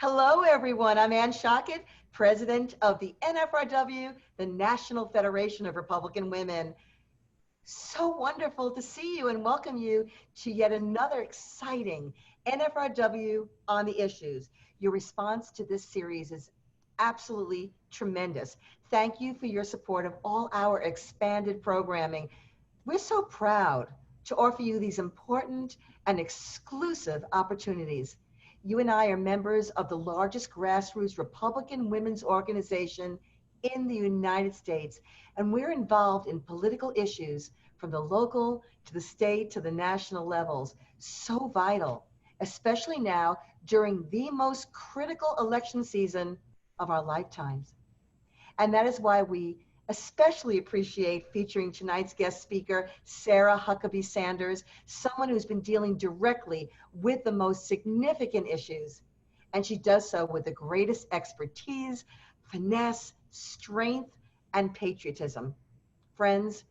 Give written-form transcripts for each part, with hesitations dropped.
Hello, everyone. I'm Ann Schockett, president of the NFRW, the National Federation of Republican Women. So wonderful to see you and welcome you to yet another exciting NFRW on the issues. Your response to this series is absolutely tremendous. Thank you for your support of all our expanded programming. We're so proud to offer you these important and exclusive opportunities. You and I are members of the largest grassroots Republican women's organization in the United States, and we're involved in political issues from the local to the state to the national levels. So vital, especially now during the most critical election season of our lifetimes. And that is why we especially appreciate featuring tonight's guest speaker, Sarah Huckabee Sanders, someone who's been dealing directly with the most significant issues. And she does so with the greatest expertise, finesse, strength, and patriotism. Friends,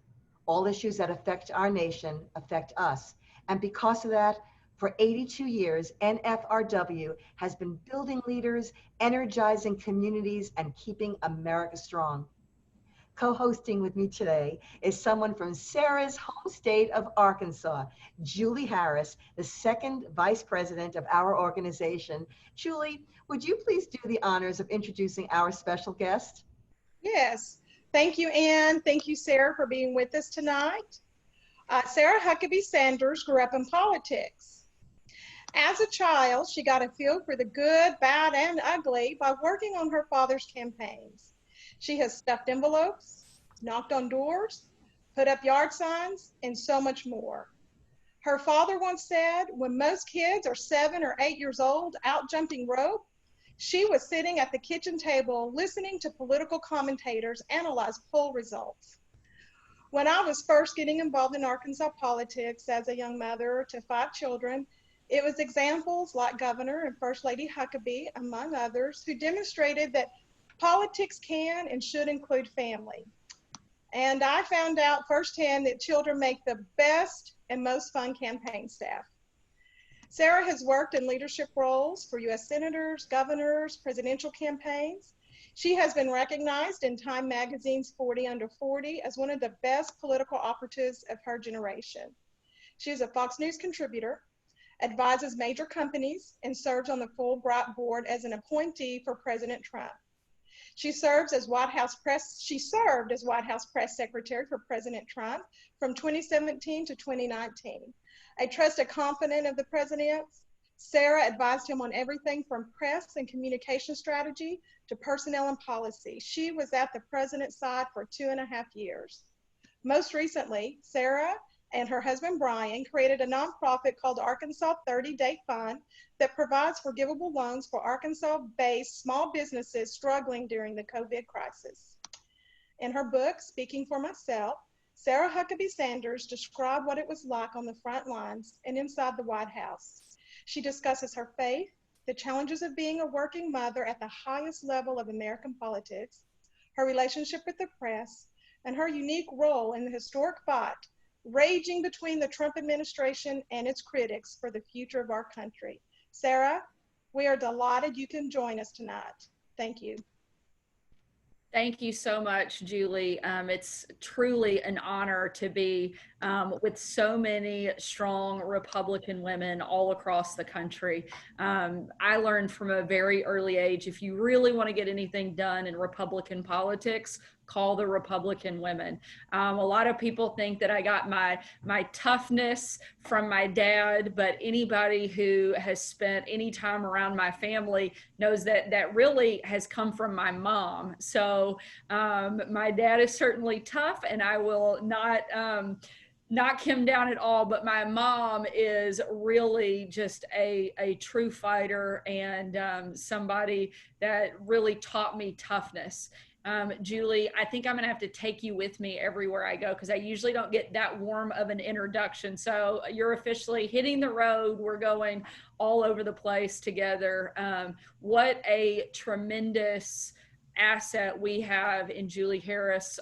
all issues that affect our nation affect us. And because of that, for 82 years, NFRW has been building leaders, energizing communities, and keeping America strong. Co-hosting with me today is someone from Sarah's home state of Arkansas, Julie Harris, the second vice president of our organization. Julie, would you please do the honors of introducing our special guest? Yes. Thank you, Ann. Thank you, Sarah, for being with us tonight. Sarah Huckabee Sanders grew up in politics. As a child, she got a feel for the good, bad, and ugly by working on her father's campaigns. She has stuffed envelopes, knocked on doors, put up yard signs, and so much more. Her father once said, when most kids are 7 or 8 years old out jumping rope, she was sitting at the kitchen table listening to political commentators analyze poll results. When I was first getting involved in Arkansas politics as a young mother to 5 children, it was examples like Governor and First Lady Huckabee, among others, who demonstrated that politics can and should include family. And I found out firsthand that children make the best and most fun campaign staff. Sarah has worked in leadership roles for U.S. senators, governors, presidential campaigns. She has been recognized in Time Magazine's 40 Under 40 as one of the best political operatives of her generation. She is a Fox News contributor, advises major companies, and serves on the Fulbright board as an appointee for President Trump. She served as White House press secretary for President Trump from 2017 to 2019. A trusted confidant of the president's, Sarah advised him on everything from press and communication strategy to personnel and policy. She was at the president's side for 2.5 years. Most recently, Sarah and her husband Brian created a nonprofit called Arkansas 30-Day Fund that provides forgivable loans for Arkansas-based small businesses struggling during the COVID crisis. In her book, Speaking for Myself, Sarah Huckabee Sanders described what it was like on the front lines and inside the White House. She discusses her faith, the challenges of being a working mother at the highest level of American politics, her relationship with the press, and her unique role in the historic fight raging between the Trump administration and its critics for the future of our country. Sarah, we are delighted you can join us tonight. Thank you. Thank you so much, Julie. It's truly an honor to be with so many strong Republican women all across the country. I learned from a very early age, if you really want to get anything done in Republican politics, call the Republican women. A lot of people think that I got my toughness from my dad, but anybody who has spent any time around my family knows that that really has come from my mom. So my dad is certainly tough, and I will not knock him down at all, but my mom is really just a true fighter and somebody that really taught me toughness. Julie, I think I'm going to have to take you with me everywhere I go because I usually don't get that warm of an introduction. So you're officially hitting the road. We're going all over the place together. What a tremendous asset we have in Julie Harris.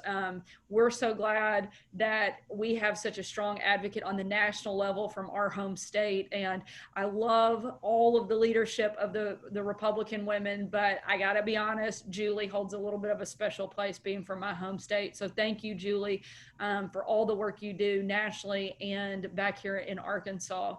We're so glad that we have such a strong advocate on the national level from our home state. And I love all of the leadership of the Republican women, but I gotta be honest, Julie holds a little bit of a special place being from my home state. So thank you, Julie, for all the work you do nationally and back here in Arkansas.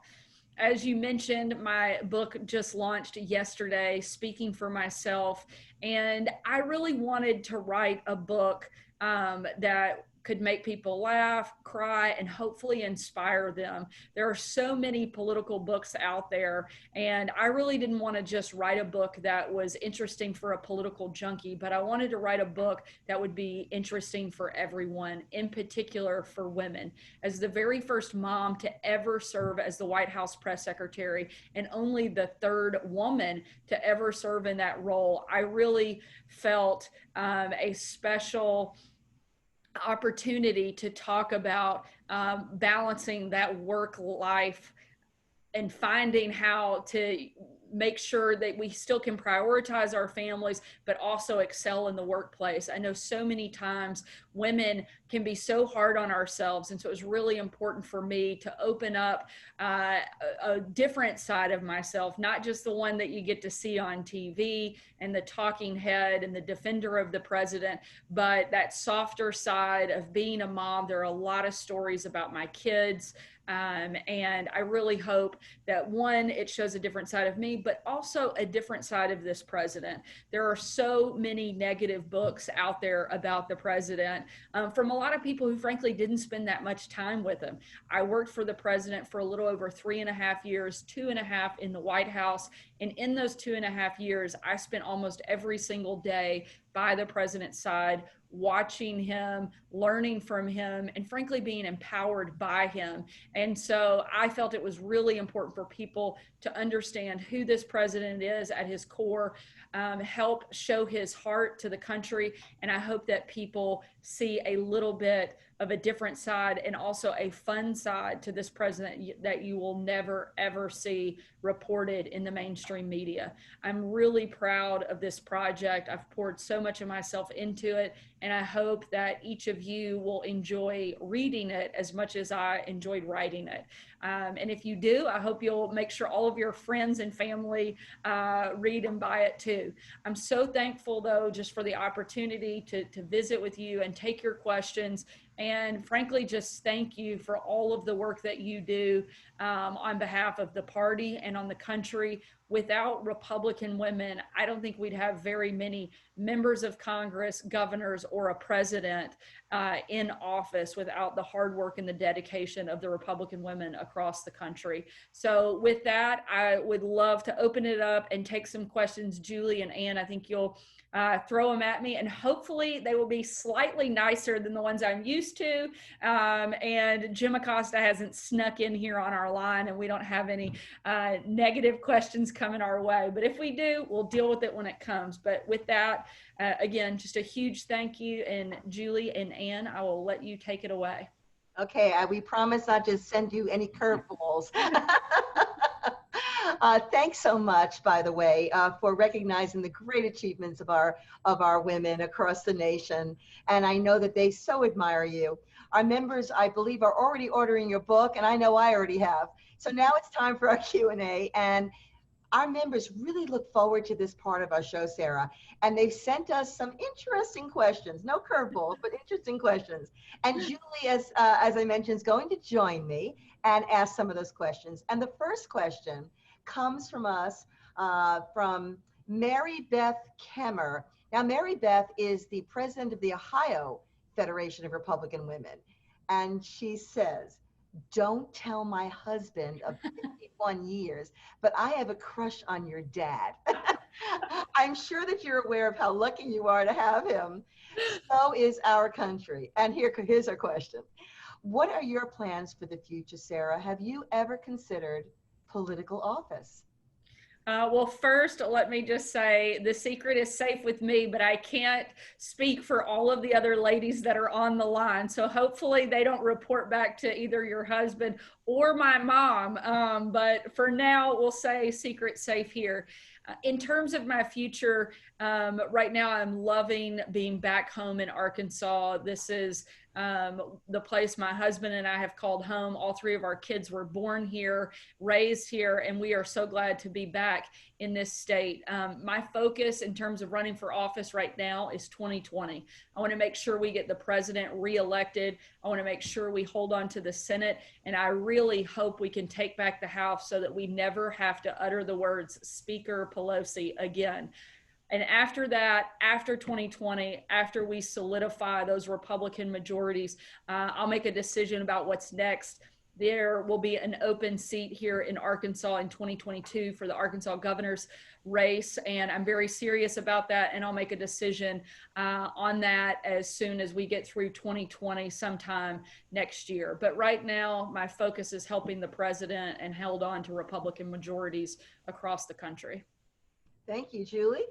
As you mentioned, my book just launched yesterday, Speaking for Myself, and I really wanted to write a book that could make people laugh, cry, and hopefully inspire them. There are so many political books out there, and I really didn't want to just write a book that was interesting for a political junkie, but I wanted to write a book that would be interesting for everyone, in particular for women. As the very first mom to ever serve as the White House press secretary, and only the third woman to ever serve in that role, I really felt a special opportunity to talk about balancing that work life and finding how to make sure that we still can prioritize our families, but also excel in the workplace. I know so many times women can be so hard on ourselves. And so it was really important for me to open up a different side of myself, not just the one that you get to see on TV and the talking head and the defender of the president, but that softer side of being a mom. There are a lot of stories about my kids. And I really hope that, one, it shows a different side of me, but also a different side of this president. There are so many negative books out there about the president from a lot of people who frankly didn't spend that much time with him. I worked for the president for a little over 3.5 years, 2.5 in the White House. And in those 2.5 years, I spent almost every single day by the president's side, watching him, learning from him, and frankly being empowered by him. And so I felt it was really important for people to understand who this president is at his core, help show his heart to the country. And I hope that people see a little bit of a different side and also a fun side to this president that you will never, ever see reported in the mainstream media. I'm really proud of this project. I've poured so much of myself into it, and I hope that each of you will enjoy reading it as much as I enjoyed writing it. And if you do, I hope you'll make sure all of your friends and family read and buy it too. I'm so thankful, though, just for the opportunity to visit with you and take your questions. And frankly, just thank you for all of the work that you do on behalf of the party and on the country. Without Republican women, I don't think we'd have very many members of Congress, governors, or a president in office without the hard work and the dedication of the Republican women across the country. So with that, I would love to open it up and take some questions. Julie and Ann, I think you'll throw them at me, and hopefully they will be slightly nicer than the ones I'm used to. And Jim Acosta hasn't snuck in here on our line, and we don't have any negative questions coming our way. But if we do, we'll deal with it when it comes. But with that, again, just a huge thank you. And Julie and Ann, I will let you take it away. Okay, we promise not to send you any curveballs. Thanks so much, by the way, for recognizing the great achievements of our women across the nation. And I know that they so admire you. Our members, I believe, are already ordering your book, and I know I already have. So now it's time for our Q&A. And our members really look forward to this part of our show, Sarah. And they've sent us some interesting questions, no curveballs, but interesting questions. And Julie, as I mentioned, is going to join me and ask some of those questions. And the first question comes from us, from Mary Beth Kemmer. Now, Mary Beth is the president of the Ohio Federation of Republican Women. And she says, "Don't tell my husband of 51 years, but I have a crush on your dad." I'm sure that you're aware of how lucky you are to have him. So is our country. And here's our question. What are your plans for the future, Sarah? Have you ever considered political office? Well, first, let me just say the secret is safe with me, but I can't speak for all of the other ladies that are on the line. So hopefully they don't report back to either your husband or my mom. But for now, we'll say secret safe here. In terms of my future, right now I'm loving being back home in Arkansas. This is the place my husband and I have called home. All three of our kids were born here, raised here, and we are so glad to be back in this state. My focus in terms of running for office right now is 2020. I want to make sure we get the president reelected. I want to make sure we hold on to the Senate, and I really hope we can take back the House so that we never have to utter the words Speaker Pelosi again. And after that, after 2020, after we solidify those Republican majorities, I'll make a decision about what's next. There will be an open seat here in Arkansas in 2022 for the Arkansas governor's race, and I'm very serious about that, and I'll make a decision on that as soon as we get through 2020 sometime next year. But right now, my focus is helping the president and held on to Republican majorities across the country. Thank you, Julie.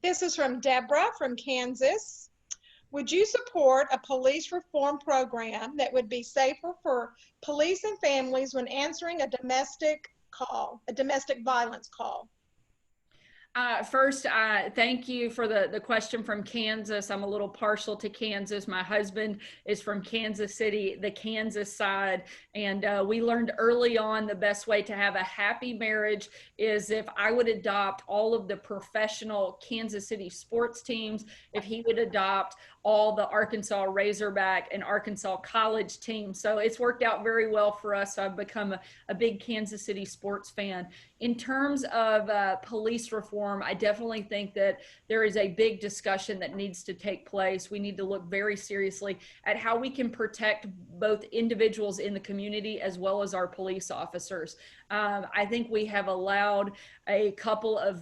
This is from Deborah from Kansas. Would you support a police reform program that would be safer for police and families when answering a domestic violence call? First, thank you for the question from Kansas. I'm a little partial to Kansas. My husband is from Kansas City, the Kansas side. And we learned early on the best way to have a happy marriage is if I would adopt all of the professional Kansas City sports teams, if he would adopt all the Arkansas Razorback and Arkansas College teams. So it's worked out very well for us. So I've become a big Kansas City sports fan. In terms of police reform, I definitely think that there is a big discussion that needs to take place. We need to look very seriously at how we can protect both individuals in the community as well as our police officers. I think we have allowed a couple of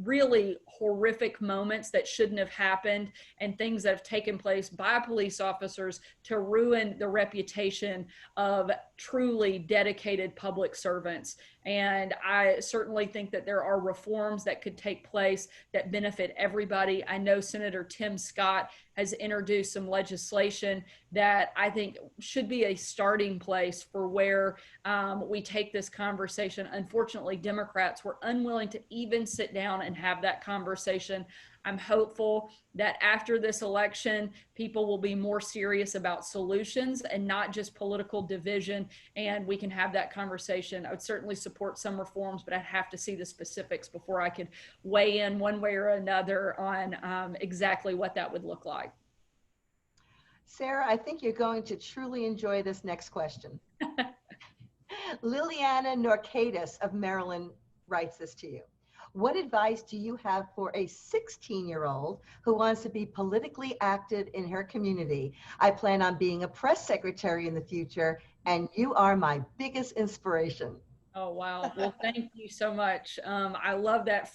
really horrific moments that shouldn't have happened and things that have taken place by police officers to ruin the reputation of truly dedicated public servants. And I certainly think that there are reforms that could take place that benefit everybody. I know Senator Tim Scott has introduced some legislation that I think should be a starting place for where we take this conversation. Unfortunately, Democrats were unwilling to even sit down and have that conversation. I'm hopeful that after this election, people will be more serious about solutions and not just political division, and we can have that conversation. I would certainly support some reforms, but I'd have to see the specifics before I could weigh in one way or another on exactly what that would look like. Sarah, I think you're going to truly enjoy this next question. Liliana Norcadis of Maryland writes this to you. What advice do you have for a 16-year-old who wants to be politically active in her community? I plan on being a press secretary in the future, and you are my biggest inspiration. Oh, wow. Well, thank you so much. I love that.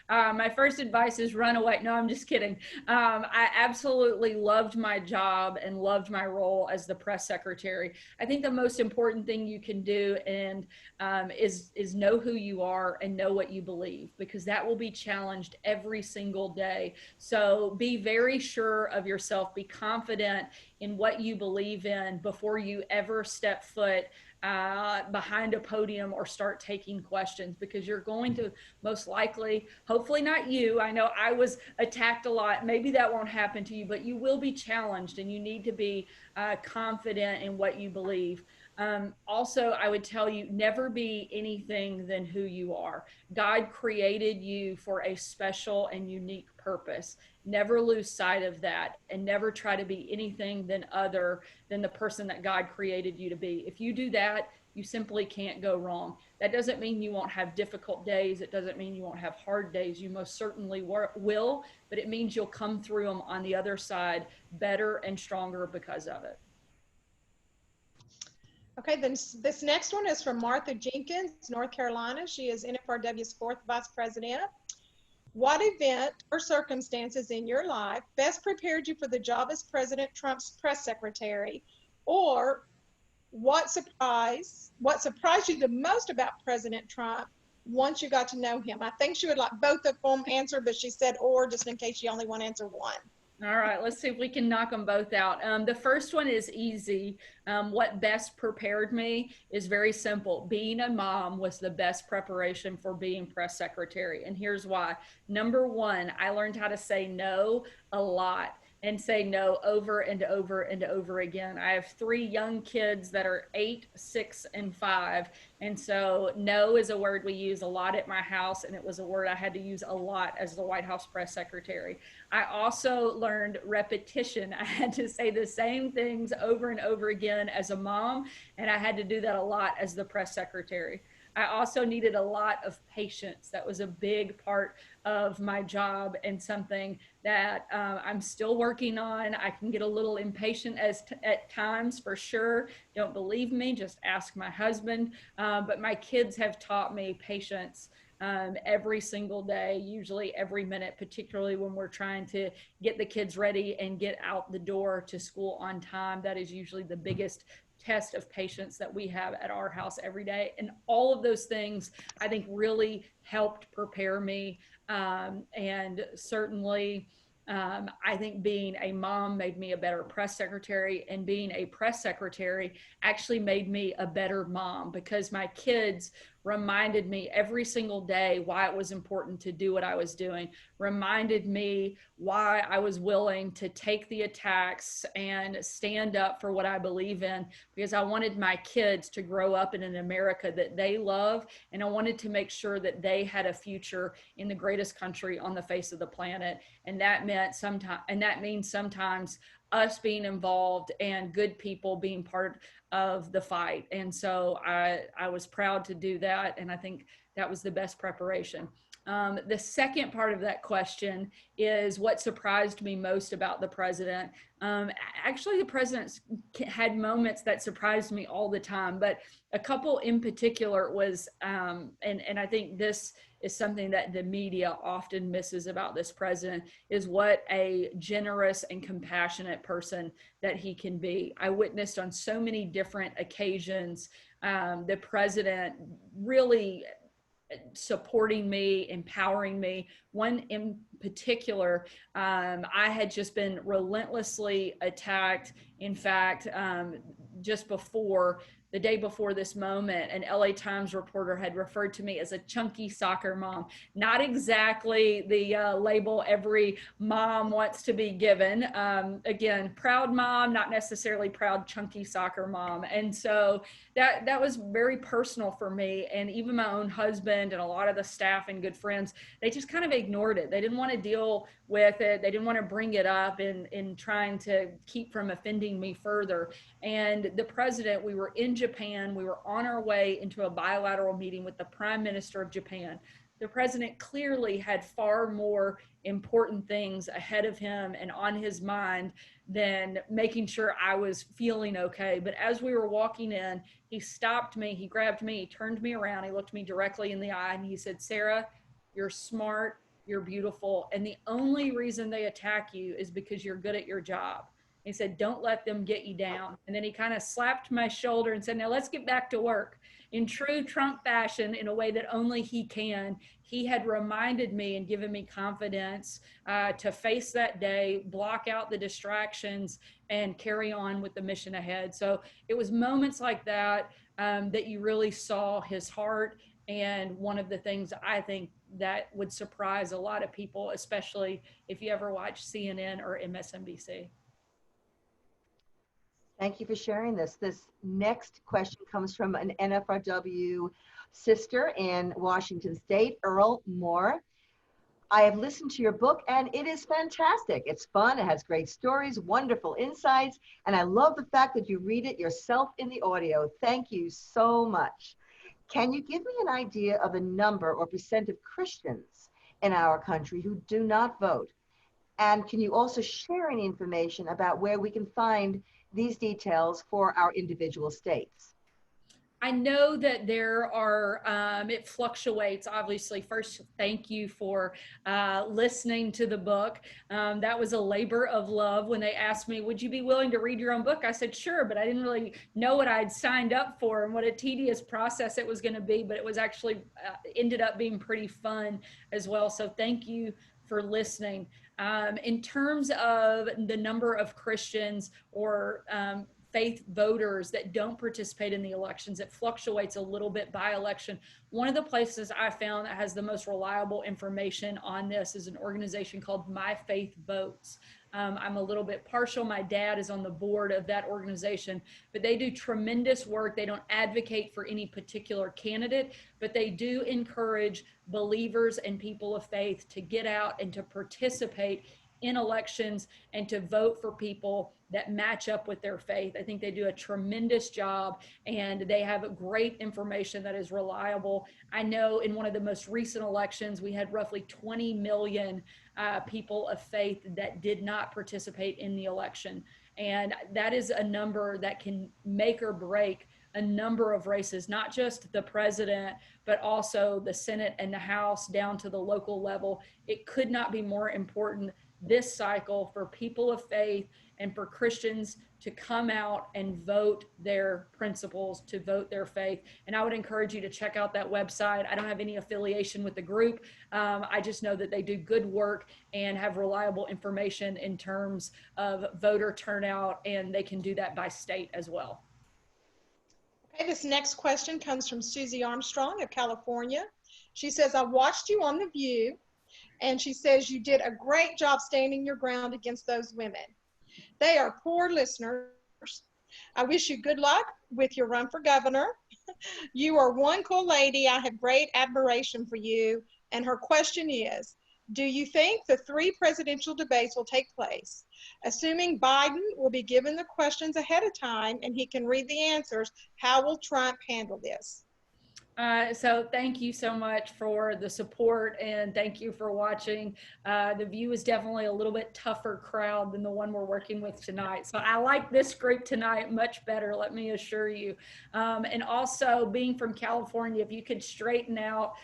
My first advice is run away. No, I'm just kidding. I absolutely loved my job and loved my role as the press secretary. I think the most important thing you can do is know who you are and know what you believe, because that will be challenged every single day. So be very sure of yourself. Be confident in what you believe in before you ever step foot behind a podium or start taking questions, because you're going to most likely, hopefully not you, I know I was attacked a lot, maybe that won't happen to you, but you will be challenged, and you need to be confident in what you believe. Also, I would tell you, never be anything than who you are. God created you for a special and unique purpose. Never lose sight of that, and never try to be anything than other than the person that God created you to be. If you do that, you simply can't go wrong. That doesn't mean you won't have difficult days. It doesn't mean you won't have hard days. You most certainly will, but it means you'll come through them on the other side better and stronger because of it. Okay, then this next one is from Martha Jenkins, North Carolina. She is NFRW's 4th Vice President. What event or circumstances in your life best prepared you for the job as President Trump's press secretary? Or what surprised you the most about President Trump once you got to know him? I think she would like both of them answered, but she said or, just in case you only want to answer one. All right, let's see if we can knock them both out. The first one is easy. What best prepared me is very simple. Being a mom was the best preparation for being press secretary. And here's why. Number one, I learned how to say no a lot and say no over and over and over again. I have three young kids that are 8, 6, and 5. And so no is a word we use a lot at my house, and it was a word I had to use a lot as the White House press secretary. I also learned repetition. I had to say the same things over and over again as a mom, and I had to do that a lot as the press secretary. I also needed a lot of patience. That was a big part of my job and something that I'm still working on. I can get a little impatient at times, for sure. Don't believe me, just ask my husband. But my kids have taught me patience every single day, usually every minute, particularly when we're trying to get the kids ready and get out the door to school on time. That is usually the biggest test of patience that we have at our house every day. And all of those things, I think, really helped prepare me. And certainly, I think being a mom made me a better press secretary, and being a press secretary actually made me a better mom, because my kids reminded me every single day why it was important to do what I was doing, reminded me why I was willing to take the attacks and stand up for what I believe in, because I wanted my kids to grow up in an America that they love, and I wanted to make sure that they had a future in the greatest country on the face of the planet. And that means sometimes us being involved and good people being part of the fight. And so I was proud to do that. And I think that was the best preparation. The second part of that question is what surprised me most about the president. Actually, the president had moments that surprised me all the time, but a couple in particular was, and I think this is something that the media often misses about this president, is what a generous and compassionate person that he can be. I witnessed on so many different occasions the president really supporting me, empowering me. One in particular, I had just been relentlessly attacked. In fact, just before the day before this moment, an LA Times reporter had referred to me as a chunky soccer mom. Not exactly the label every mom wants to be given. Again, proud mom, not necessarily proud chunky soccer mom. And so that was very personal for me. And even my own husband and a lot of the staff and good friends, they just kind of ignored it. They didn't want to deal with it. They didn't want to bring it up in trying to keep from offending me further. And the president, we were in Japan. We were on our way into a bilateral meeting with the Prime Minister of Japan. The president clearly had far more important things ahead of him and on his mind than making sure I was feeling okay. But as we were walking in, he stopped me, he grabbed me, he turned me around, he looked me directly in the eye, and he said, "Sarah, you're smart, you're beautiful, and the only reason they attack you is because you're good at your job." He said, "Don't let them get you down." And then he kind of slapped my shoulder and said, "Now let's get back to work." In true Trump fashion, in a way that only he can, he had reminded me and given me confidence to face that day, block out the distractions, and carry on with the mission ahead. So it was moments like that that you really saw his heart. And one of the things I think that would surprise a lot of people, especially if you ever watch CNN or MSNBC. Thank you for sharing this. This next question comes from an NFRW sister in Washington State, Earl Moore. I have listened to your book and it is fantastic. It's fun, it has great stories, wonderful insights, and I love the fact that you read it yourself in the audio. Thank you so much. Can you give me an idea of the number or percent of Christians in our country who do not vote? And can you also share any information about where we can find these details for our individual states? I know that there are, it fluctuates, obviously. First, thank you for listening to the book. That was a labor of love. When they asked me, would you be willing to read your own book? I said, sure, but I didn't really know what I'd signed up for and what a tedious process it was going to be, but it was actually ended up being pretty fun as well. So thank you for listening. In terms of the number of Christians or faith voters that don't participate in the elections, it fluctuates a little bit by election. One of the places I found that has the most reliable information on this is an organization called My Faith Votes. I'm a little bit partial. My dad is on the board of that organization, but they do tremendous work. They don't advocate for any particular candidate, but they do encourage believers and people of faith to get out and to participate in elections and to vote for people that match up with their faith. I think they do a tremendous job, and they have great information that is reliable. I know in one of the most recent elections, we had roughly 20 million people of faith that did not participate in the election. And that is a number that can make or break a number of races, not just the president, but also the Senate and the House down to the local level. It could not be more important this cycle for people of faith and for Christians to come out and vote their principles, to vote their faith. And I would encourage you to check out that website. I don't have any affiliation with the group. I just know that they do good work and have reliable information in terms of voter turnout, and they can do that by state as well. Okay, this next question comes from Susie Armstrong of California. She says, I watched you on The View, and she says you did a great job standing your ground against those women. They are poor listeners. I wish you good luck with your run for governor. You are one cool lady. I have great admiration for you. And her question is, do you think the 3 presidential debates will take place? Assuming Biden will be given the questions ahead of time and he can read the answers, how will Trump handle this? So thank you so much for the support, and thank you for watching. The View is definitely a little bit tougher crowd than the one we're working with tonight. So I like this group tonight much better, let me assure you. And also, being from California, if you could straighten out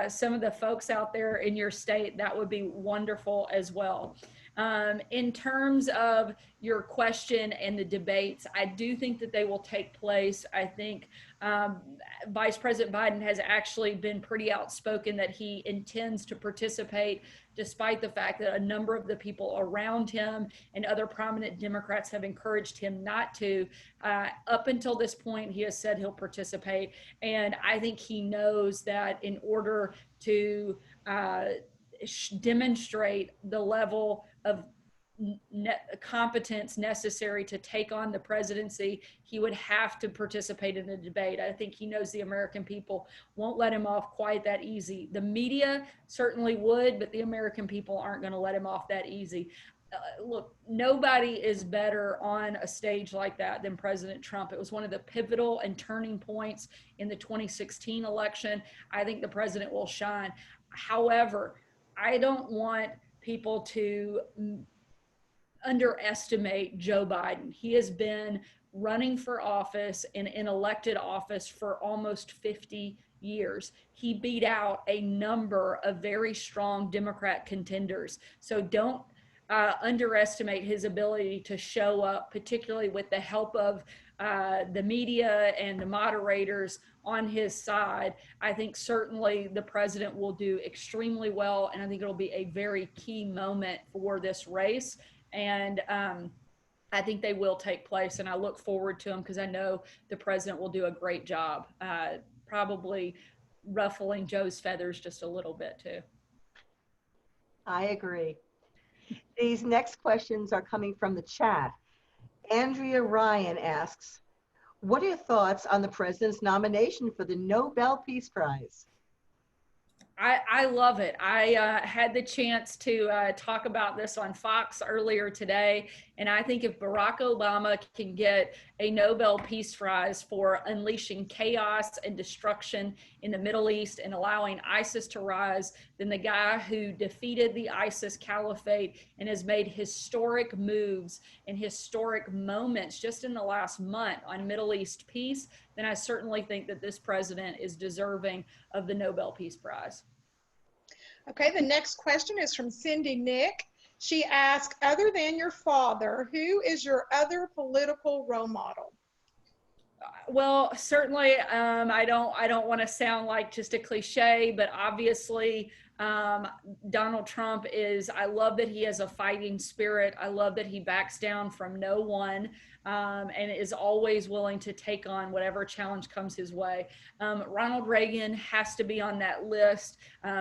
some of the folks out there in your state, that would be wonderful as well. In terms of your question and the debates, I do think that they will take place. I think Vice President Biden has actually been pretty outspoken that he intends to participate, despite the fact that a number of the people around him and other prominent Democrats have encouraged him not to. Up until this point, he has said he'll participate. And I think he knows that in order to demonstrate the level of competence necessary to take on the presidency, he would have to participate in the debate. I think he knows the American people won't let him off quite that easy. The media certainly would, but the American people aren't going to let him off that easy. Look, nobody is better on a stage like that than President Trump. It was one of the pivotal and turning points in the 2016 election. I think the president will shine. However, I don't want people to underestimate Joe Biden. He has been running for office and in elected office for almost 50 years. He beat out a number of very strong Democrat contenders. So don't underestimate his ability to show up, particularly with the help of the media and the moderators on his side. I think certainly the president will do extremely well, and I think it'll be a very key moment for this race. And I think they will take place, and I look forward to them because I know the president will do a great job, probably ruffling Joe's feathers just a little bit too. I agree. These next questions are coming from the chat. Andrea Ryan asks, what are your thoughts on the president's nomination for the Nobel Peace Prize? I love it. I had the chance to talk about this on Fox earlier today, and I think if Barack Obama can get a Nobel Peace Prize for unleashing chaos and destruction in the Middle East and allowing ISIS to rise, then the guy who defeated the ISIS caliphate and has made historic moves and historic moments just in the last month on Middle East peace, then I certainly think that this president is deserving of the Nobel Peace Prize. Okay, the next question is from Cindy Nick. She asks, other than your father, who is your other political role model? Well, certainly, I don't want to sound like just a cliche, but obviously, Donald Trump is, I love that he has a fighting spirit. I love that he backs down from no one, and is always willing to take on whatever challenge comes his way. Ronald Reagan has to be on that list.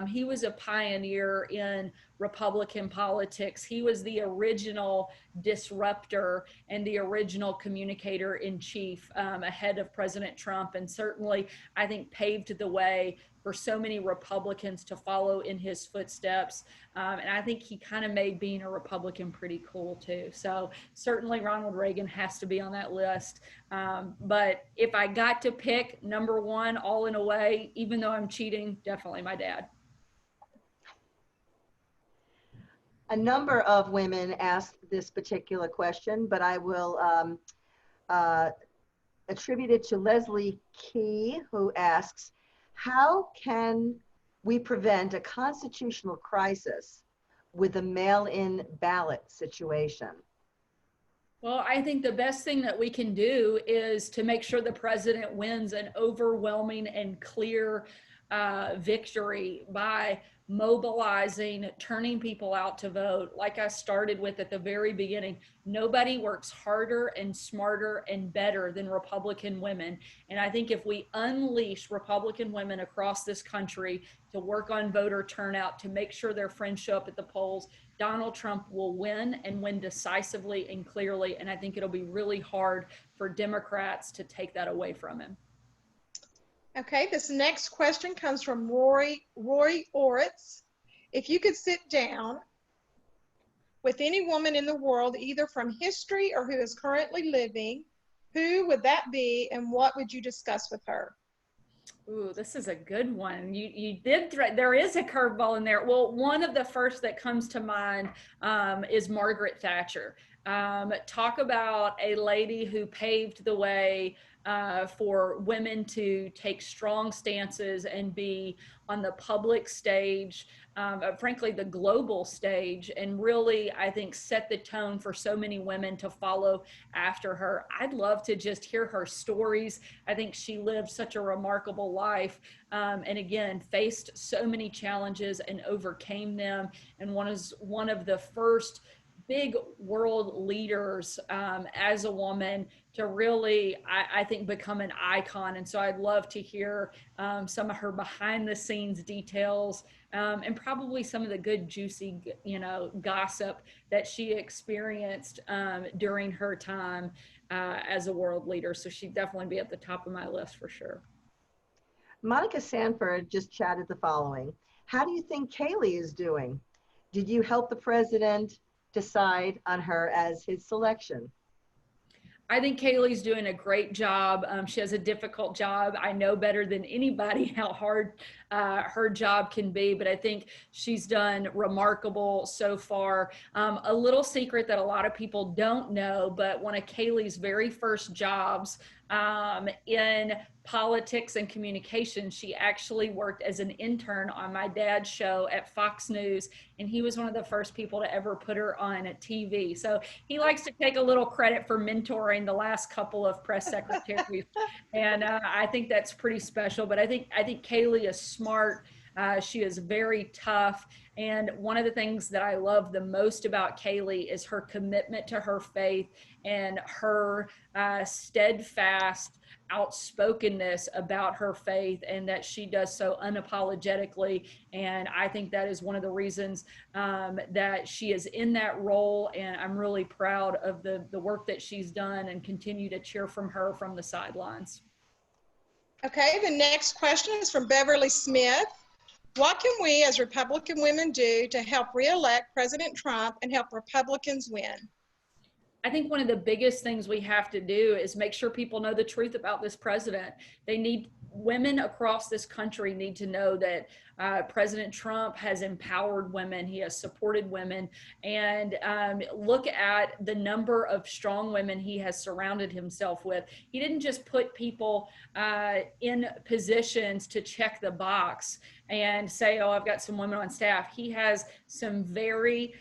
He was a pioneer in Republican politics. He was the original disruptor and the original communicator in chief, ahead of President Trump, and certainly I think paved the way for so many Republicans to follow in his footsteps. And I think he kind of made being a Republican pretty cool too. So certainly Ronald Reagan has to be on that list. But if I got to pick number one all in a way, even though I'm cheating, definitely my dad. A number of women asked this particular question, but I will attribute it to Leslie Key, who asks, how can we prevent a constitutional crisis with a mail-in ballot situation? Well, I think the best thing that we can do is to make sure the president wins an overwhelming and clear victory by mobilizing, turning people out to vote. Like I started with at the very beginning, nobody works harder and smarter and better than Republican women. And I think if we unleash Republican women across this country to work on voter turnout, to make sure their friends show up at the polls, Donald Trump will win and win decisively and clearly. And I think it'll be really hard for Democrats to take that away from him. Okay, this next question comes from Roy Oritz. If you could sit down with any woman in the world, either from history or who is currently living, who would that be and what would you discuss with her? Ooh, this is a good one. You did, there is a curveball in there. Well, one of the first that comes to mind is Margaret Thatcher. Talk about a lady who paved the way for women to take strong stances and be on the public stage, frankly, the global stage, and really, I think, set the tone for so many women to follow after her. I'd love to just hear her stories. I think she lived such a remarkable life, and again, faced so many challenges and overcame them, and was one of the first big world leaders as a woman to really, I think, become an icon. And so I'd love to hear some of her behind the scenes details, and probably some of the good, juicy, gossip that she experienced during her time as a world leader. So she'd definitely be at the top of my list for sure. Monica Sanford just chatted the following. How do you think Kaylee is doing? Did you help the president decide on her as his selection? I think Kaylee's doing a great job. She has a difficult job. I know better than anybody how hard her job can be, but I think she's done remarkable so far. A little secret that a lot of people don't know, but one of Kaylee's very first jobs in politics and communication, she actually worked as an intern on my dad's show at Fox News, and he was one of the first people to ever put her on TV. So he likes to take a little credit for mentoring the last couple of press secretaries, and I think that's pretty special. But I think Kaylee is smart. She is very tough. And one of the things that I love the most about Kaylee is her commitment to her faith and her steadfast outspokenness about her faith, and that she does so unapologetically. And I think that is one of the reasons that she is in that role. And I'm really proud of the work that she's done, and continue to cheer from her from the sidelines. Okay, the next question is from Beverly Smith. What can we as Republican women do to help re-elect President Trump and help Republicans win? I think one of the biggest things we have to do is make sure people know the truth about this president. They need women across this country need to know that President Trump has empowered women. He has supported women. And look at the number of strong women he has surrounded himself with. He didn't just put people in positions to check the box and say, oh, I've got some women on staff. He has some very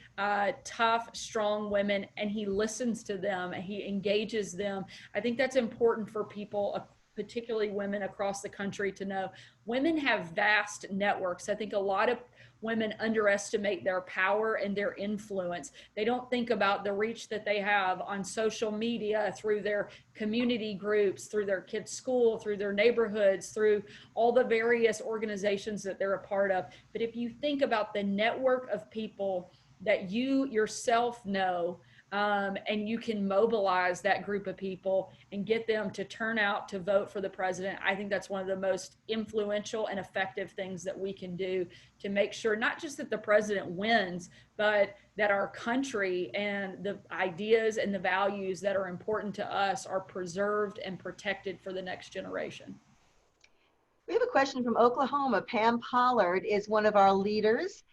tough, strong women, and he listens to them and he engages them. I think that's important for people, particularly women across the country, to know. Women have vast networks. I think a lot of women underestimate their power and their influence. They don't think about the reach that they have on social media, through their community groups, through their kids' school, through their neighborhoods, through all the various organizations that they're a part of. But if you think about the network of people that you yourself know, and you can mobilize that group of people and get them to turn out to vote for the president, I think that's one of the most influential and effective things that we can do to make sure not just that the president wins, but that our country and the ideas and the values that are important to us are preserved and protected for the next generation. We have a question from Oklahoma. Pam Pollard is one of our leaders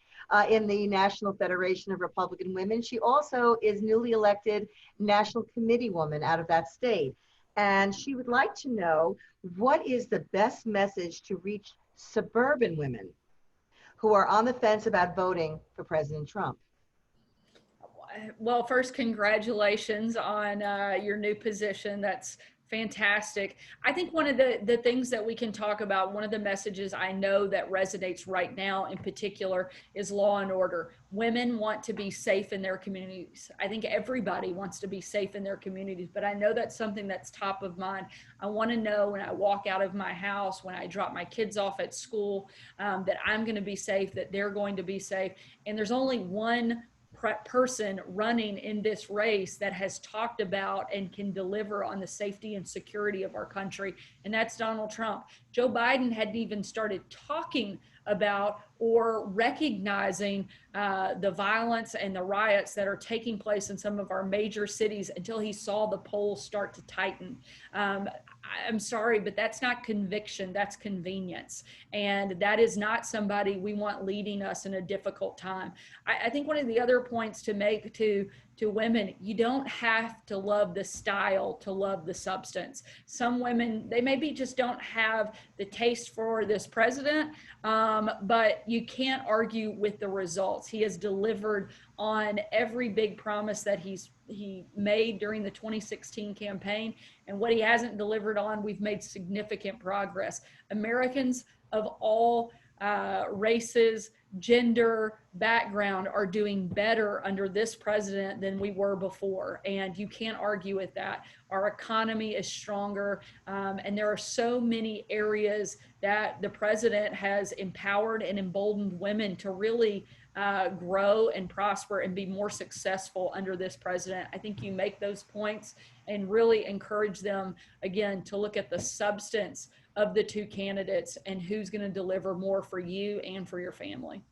in the National Federation of Republican Women. She also is newly elected National Committee woman out of that state. And she would like to know, what is the best message to reach suburban women who are on the fence about voting for President Trump? Well, first, congratulations on your new position. That's fantastic. I think one of the things that we can talk about, one of the messages I know that resonates right now in particular, is law and order. Women want to be safe in their communities. I think everybody wants to be safe in their communities, but I know that's something that's top of mind. I want to know when I walk out of my house, when I drop my kids off at school, that I'm going to be safe, that they're going to be safe. And there's only one person running in this race that has talked about and can deliver on the safety and security of our country, and that's Donald Trump. Joe Biden hadn't even started talking about or recognizing the violence and the riots that are taking place in some of our major cities until he saw the polls start to tighten. I'm sorry, but that's not conviction, that's convenience. And that is not somebody we want leading us in a difficult time. I think one of the other points to make to women, you don't have to love the style to love the substance. Some women, they maybe just don't have the taste for this president, but you can't argue with the results. He has delivered on every big promise that he made during the 2016 campaign, and what he hasn't delivered on, we've made significant progress. Americans of all races, gender, background are doing better under this president than we were before, and you can't argue with that. Our economy is stronger, and there are so many areas that the president has empowered and emboldened women to really grow and prosper and be more successful under this president. I think you make those points and really encourage them, again, to look at the substance of the two candidates and who's going to deliver more for you and for your family.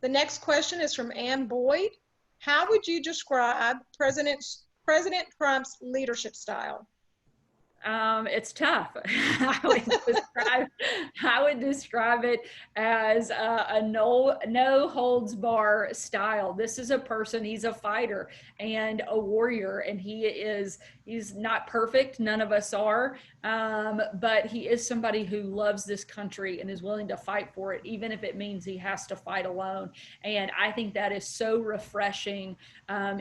The next question is from Ann Boyd. How would you describe President Trump's leadership style? It's tough. I would describe it as a no holds bar style. This is a person, he's a fighter and a warrior, and he's not perfect. None of us are, but he is somebody who loves this country and is willing to fight for it, even if it means he has to fight alone. And I think that is so refreshing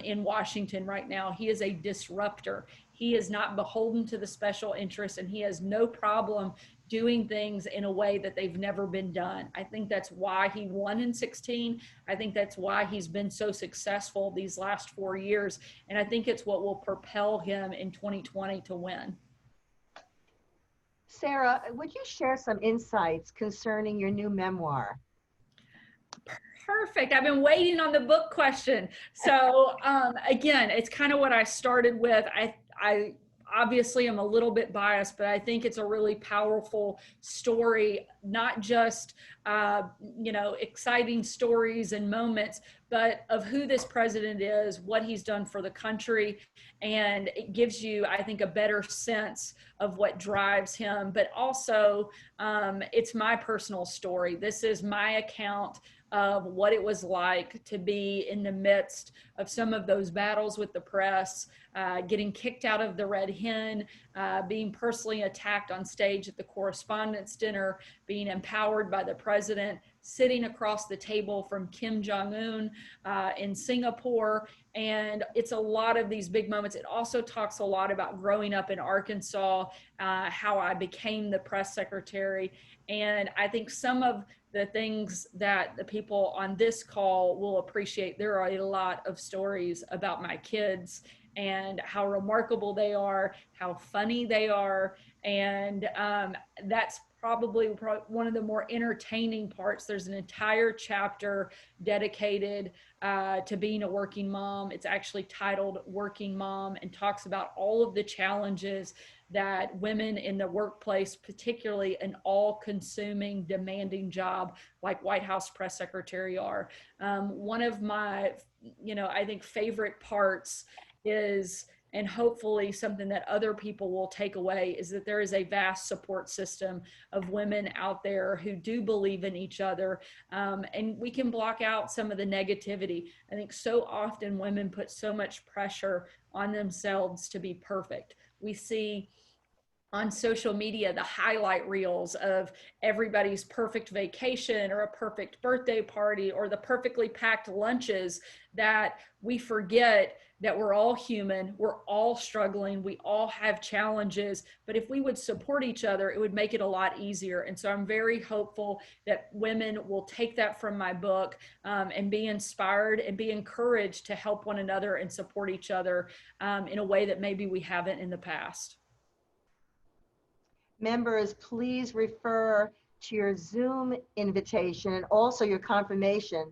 in Washington right now. He is a disruptor. He is not beholden to the special interests, and he has no problem doing things in a way that they've never been done. I think that's why he won in 16. I think that's why he's been so successful these last 4 years. And I think it's what will propel him in 2020 to win. Sarah, would you share some insights concerning your new memoir? Perfect. I've been waiting on the book question. So again, it's kind of what I started with. I obviously I'm a little bit biased, but I think it's a really powerful story, not just, exciting stories and moments, but of who this president is, what he's done for the country. And it gives you, I think, a better sense of what drives him. But also, it's my personal story. This is my account of what it was like to be in the midst of some of those battles with the press, getting kicked out of the Red Hen, being personally attacked on stage at the Correspondents' Dinner, being empowered by the president, sitting across the table from Kim Jong-un in Singapore. And it's a lot of these big moments. It also talks a lot about growing up in Arkansas, how I became the press secretary. And I think some of the things that the people on this call will appreciate, there are a lot of stories about my kids and how remarkable they are, how funny they are. And that's probably one of the more entertaining parts. There's an entire chapter dedicated to being a working mom. It's actually titled Working Mom, and talks about all of the challenges that women in the workplace, particularly an all-consuming, demanding job like White House press secretary, are. One of my, I think favorite parts is, and hopefully something that other people will take away, is that there is a vast support system of women out there who do believe in each other. And we can block out some of the negativity. I think so often women put so much pressure on themselves to be perfect. We see on social media the highlight reels of everybody's perfect vacation or a perfect birthday party or the perfectly packed lunches, that we forget that we're all human, we're all struggling, we all have challenges. But if we would support each other, it would make it a lot easier. And so I'm very hopeful that women will take that from my book, and be inspired and be encouraged to help one another and support each other in a way that maybe we haven't in the past. Members, please refer to your Zoom invitation and also your confirmation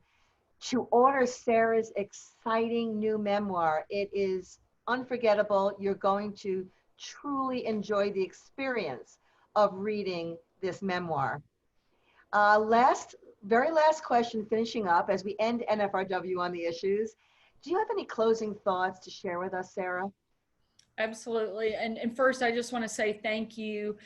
to order Sarah's exciting new memoir. It is unforgettable. You're going to truly enjoy the experience of reading this memoir. Very last question, finishing up as we end NFRW on the issues. Do you have any closing thoughts to share with us, Sarah? Absolutely. And first, I just want to say thank you,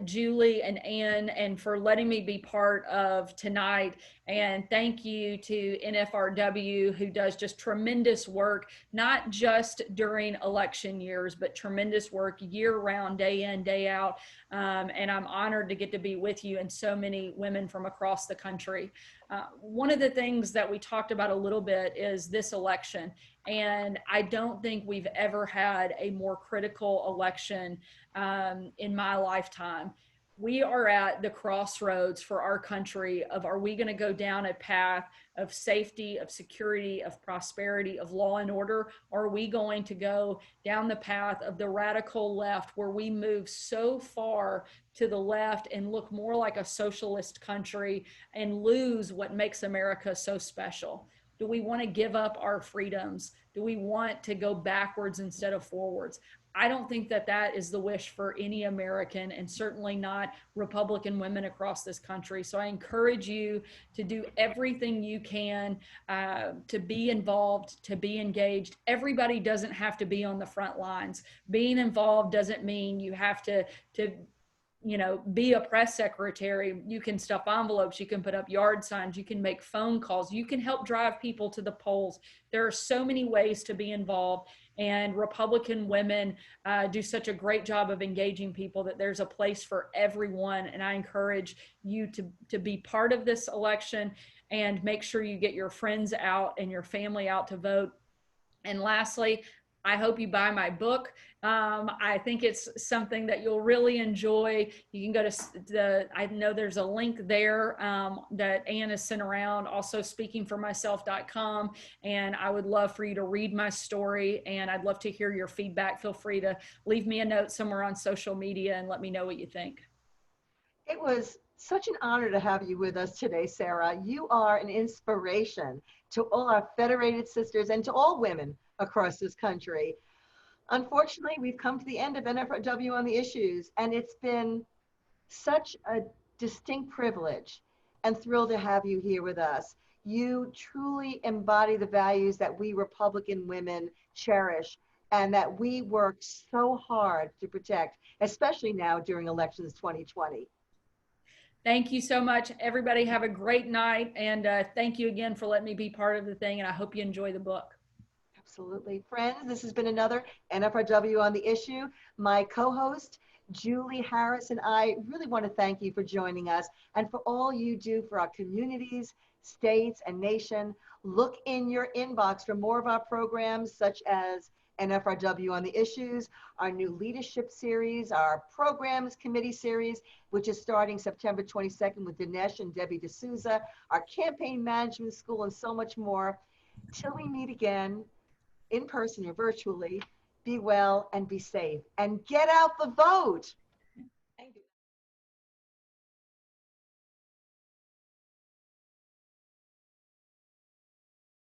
Julie and Ann, and for letting me be part of tonight. And thank you to NFRW, who does just tremendous work, not just during election years, but tremendous work year round, day in, day out. And I'm honored to get to be with you and so many women from across the country. One of the things that we talked about a little bit is this election. And I don't think we've ever had a more critical election in my lifetime. We are at the crossroads for our country of, are we going to go down a path of safety, of security, of prosperity, of law and order? Or are we going to go down the path of the radical left, where we move so far to the left and look more like a socialist country and lose what makes America so special? Do we want to give up our freedoms? Do we want to go backwards instead of forwards? I don't think that that is the wish for any American, and certainly not Republican women across this country. So I encourage you to do everything you can to be involved, to be engaged. Everybody doesn't have to be on the front lines. Being involved doesn't mean you have to be a press secretary. You can stuff envelopes, you can put up yard signs, you can make phone calls, you can help drive people to the polls. There are so many ways to be involved, and Republican women do such a great job of engaging people that there's a place for everyone. And I encourage you to be part of this election, and make sure you get your friends out and your family out to vote. And lastly, I hope you buy my book. I think it's something that you'll really enjoy. You can go to I know there's a link there that Ann has sent around, also speakingformyself.com. And I would love for you to read my story, and I'd love to hear your feedback. Feel free to leave me a note somewhere on social media and let me know what you think. It was such an honor to have you with us today, Sarah. You are an inspiration to all our federated sisters and to all women across this country. Unfortunately, we've come to the end of NFRW on the issues, and it's been such a distinct privilege and thrilled to have you here with us. You truly embody the values that we Republican women cherish and that we work so hard to protect, especially now during elections 2020. Thank you so much. Everybody have a great night. And thank you again for letting me be part of the thing. And I hope you enjoy the book. Absolutely. Friends, this has been another NFRW on the issue. My co-host, Julie Harris, and I really want to thank you for joining us and for all you do for our communities, states, and nation. Look in your inbox for more of our programs, such as NFRW on the issues, our new leadership series, our programs committee series, which is starting September 22nd with Dinesh and Debbie D'Souza, our campaign management school, and so much more. Till we meet again, in person or virtually, be well and be safe. And get out the vote.